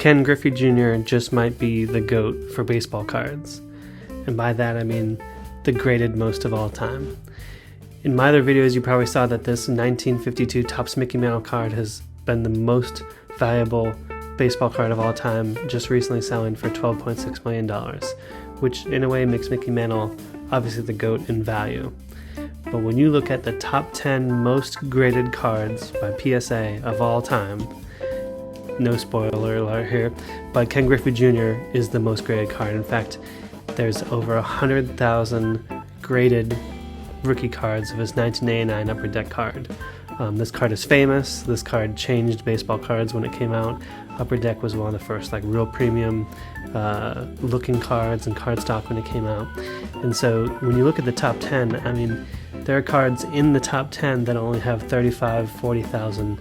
Ken Griffey Jr. just might be the GOAT for baseball cards. And by that I mean the graded most of all time. In my other videos you probably saw that this 1952 Topps Mickey Mantle card has been the most valuable baseball card of all time, just recently selling for $12.6 million, which in a way makes Mickey Mantle obviously the GOAT in value. But when you look at the top 10 most graded cards by PSA of all time, no spoiler alert here, but Ken Griffey Jr. is the most graded card. In fact, there's over 100,000 graded rookie cards of his 1989 Upper Deck card. This card is famous. This card changed baseball cards when it came out. Upper Deck was one of the first real premium looking cards and cardstock when it came out. And so when you look at the top 10, I mean, there are cards in the top 10 that only have 40,000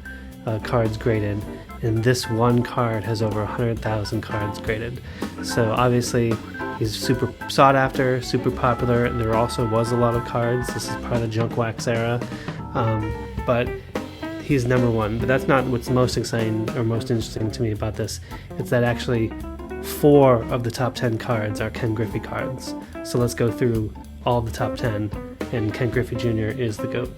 cards graded, and this one card has over 100,000 cards graded. So obviously he's super sought after, super popular. There also was a lot of cards. This is part of the junk wax era, but he's number one. But that's not what's most exciting or most interesting to me about this. It's that actually 4 of the top 10 cards are Ken Griffey cards. So let's go through all the top 10, and Ken Griffey Jr. is the GOAT.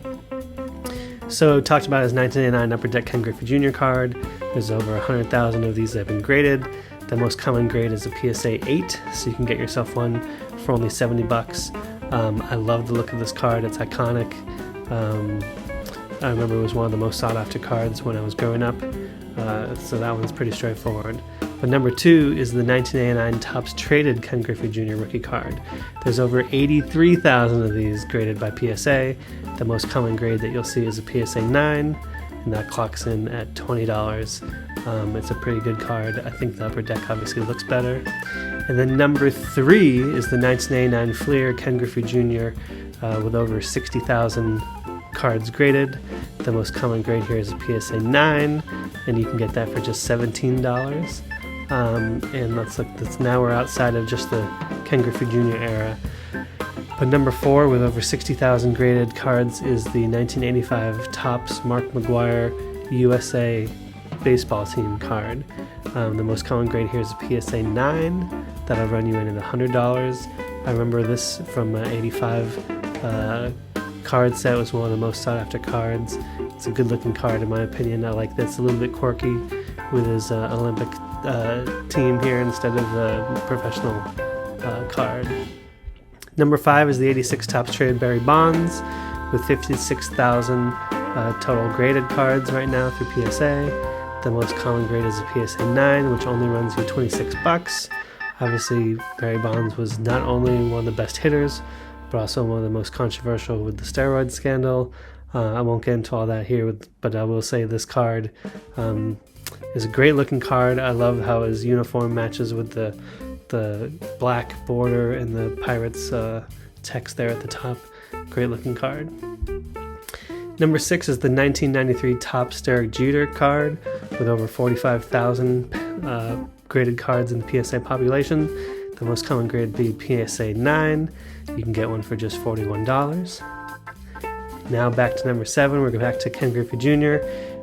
So talked about his 1989 Upper Deck Ken Griffey Jr. card. There's over 100,000 of these that have been graded. The most common grade is a PSA 8, so you can get yourself one for only $70. I love the look of this card. It's iconic. I remember it was one of the most sought after cards when I was growing up, so that one's pretty straightforward. But number 2 is the 1989 Topps Traded Ken Griffey Jr. rookie card. There's over 83,000 of these graded by PSA. The most common grade that you'll see is a PSA 9, and that clocks in at $20. It's a pretty good card. I think the Upper Deck obviously looks better. And then number 3 is the 1989 Fleer Ken Griffey Jr. With over 60,000 cards graded. The most common grade here is a PSA 9, and you can get that for just $17. And that's now we're outside of just the Ken Griffey Jr. era. But number 4 with over 60,000 graded cards is the 1985 Topps Mark McGwire USA baseball team card. The most common grade here is a PSA 9. That'll run you in at $100. I remember this from 85 card set. Was one of the most sought after cards. It's a good looking card in my opinion. I like this. A little bit quirky with his Olympic team here instead of the professional card. Number 5 is the 86 Topps Traded Barry Bonds with 56,000 total graded cards right now through PSA. The most common grade is a PSA 9, which only runs you $26. Obviously, Barry Bonds was not only one of the best hitters, but also one of the most controversial with the steroid scandal. I won't get into all that here, but I will say this card is a great looking card. I love how his uniform matches with the black border and the Pirates text there at the top. Great looking card. Number 6 is the 1993 Topps Derek Jeter card with over 45,000 graded cards in the PSA population. The most common grade would be PSA 9. You can get one for just $41. Now back to number 7. We're back to Ken Griffey Jr.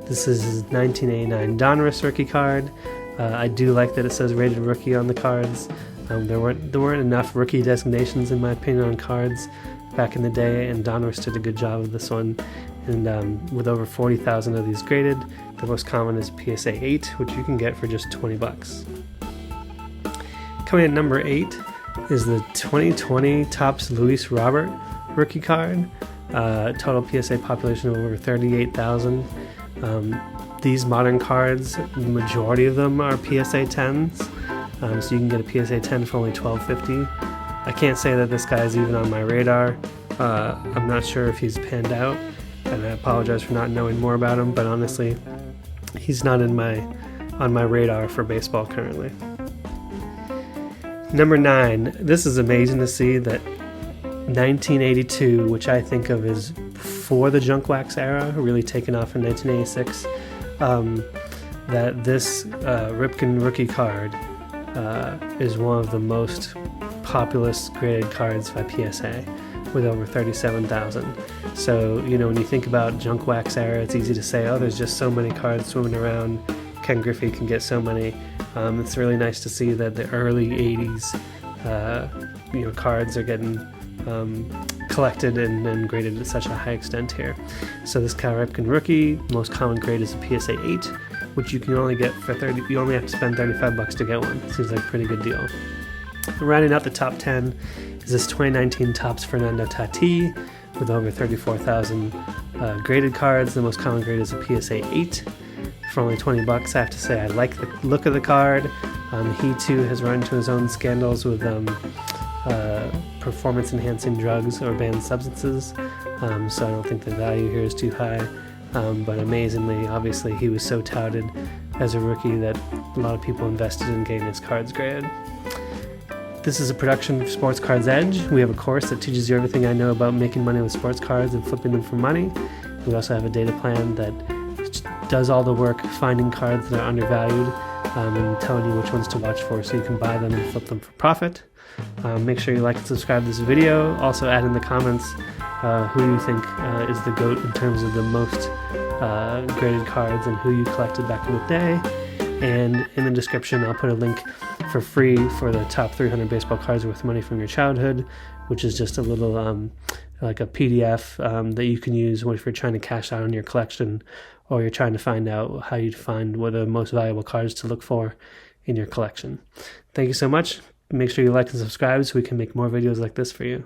This is his 1989 Donruss rookie card. I do like that it says rated rookie on the cards. There weren't enough rookie designations in my opinion on cards back in the day, and Donruss did a good job of this one. And with over 40,000 of these graded, the most common is PSA 8, which you can get for just $20. Coming at number 8 is the 2020 Topps Luis Robert rookie card. Total PSA population of over 38,000. These modern cards, the majority of them are PSA 10s, so you can get a PSA 10 for only $12.50. I can't say that this guy is even on my radar. I'm not sure if he's panned out, and I apologize for not knowing more about him, but honestly, he's not on my radar for baseball currently. Number 9, this is amazing to see that 1982, which I think of as before the junk wax era, really taken off in 1986, that this Ripken rookie card is one of the most populous graded cards by PSA with over 37,000. So, when you think about junk wax era, it's easy to say, oh, there's just so many cards swimming around. Ken Ken Griffey can get so many. It's really nice to see that the early 80s cards are getting collected and graded at such a high extent here. So this Cal Ripken rookie, most common grade is a PSA 8, which you can only get for $30. You only have to spend $35 to get one. Seems like a pretty good deal. Rounding out the top 10 is this 2019 Topps Fernando Tatis with over 34,000 graded cards. The most common grade is a PSA 8 for only $20. I have to say I like the look of the card. He too has run into his own scandals with performance-enhancing drugs or banned substances, so I don't think the value here is too high. But amazingly, obviously, he was so touted as a rookie that a lot of people invested in getting his cards graded. This is a production of Sports Cards Edge. We have a course that teaches you everything I know about making money with sports cards and flipping them for money. We also have a data plan that does all the work finding cards that are undervalued and telling you which ones to watch for so you can buy them and flip them for profit. Make sure you like and subscribe to this video. Also add in the comments who you think is the GOAT in terms of the most graded cards and who you collected back in the day. And in the description I'll put a link for free for the top 300 baseball cards worth money from your childhood, which is just a little like a PDF that you can use if you're trying to cash out on your collection, or you're trying to find out how you'd find what are the most valuable cards to look for in your collection. Thank you so much. Make sure you like and subscribe so we can make more videos like this for you.